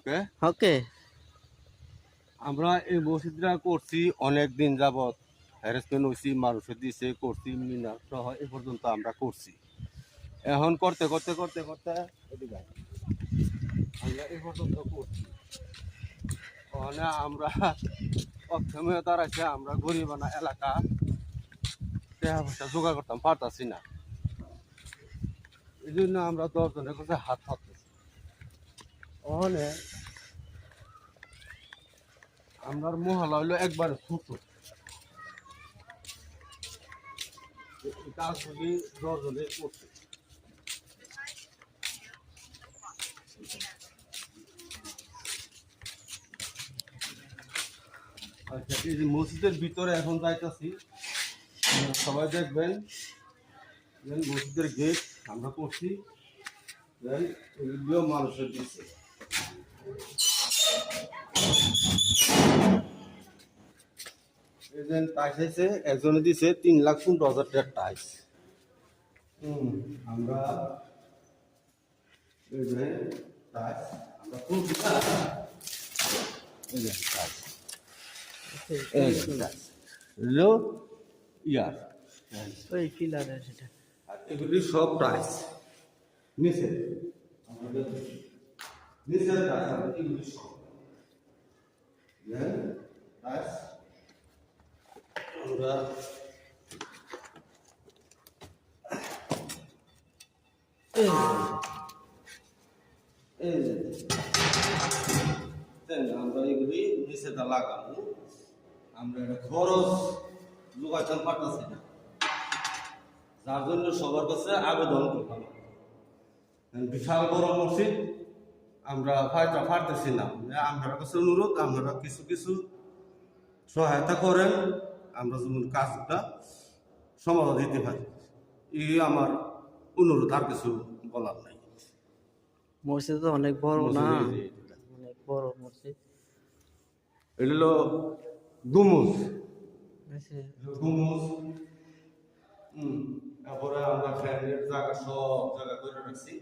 ওকে ওকে। আমরা এই মসজিদটা করছি অনেক দিন যাবৎ, হ্যারাসমেন্ট হয়েছি, মানুষের দিছে করছি, মিনার সহ এ পর্যন্ত আমরা করছি। এখন করতে করতে করতে করতে এদিকে আয়। আমরা এ পর্যন্ত করছি, ওখানে আমরা অক্ষমতা রাখে আমরা গরিবানা এলাকা টাকা পয়সা জোগাড় করতাম পারতাছি না। এই জন্য আমরা 10 জনের কাছে হাত পাততেছি। ওখানে আমার মহল্লা হইলো একবারে ছোট, কাজগুলি 10 জনে করছে। আচ্ছা, এই যে মসজিদের ভিতরে এখন যাইতাছি, সবাই দেখবেন মসজিদের গেট আমরা করছি, এগুলিও মানুষের দিচ্ছে। টাইস আছে, একজনে দিছে 3,15,000 টাকার টাইস। আমরা এই যে টাইস আমরা করছি না, এই যে টাইস হলো ইয়ার, ওই পিলারের সেটা। আর এগুলি সব টাইস নিচে, আমাদের নিচের টাইস আমরা এগুলি সব টাইস আমরা আমরা এগুলি নিচেটা লাগাবো, আমরা এটা খরচ যোগাইতে পারতেছি না, যার জন্য সবার কাছে আবেদন করতাম। বিশাল বড় মসজিদ আমরা পারতেছি না, আপনার কাছে অনুরোধ আপনারা কিছু কিছু সহায়তা করেন, আমরা যেমন কাজটা সমাধান দিতে পারি, এই আমার অনুরোধ, আর কিছু বলার নাই। মসজিদ তো অনেক বড় না, অনেক বড় মসজিদ। এটা হলো গুমুজ, আচ্ছা। গুমুজ। তারপরে আমরা ফ্যানের জায়গা সব জায়গা করে রাখছি।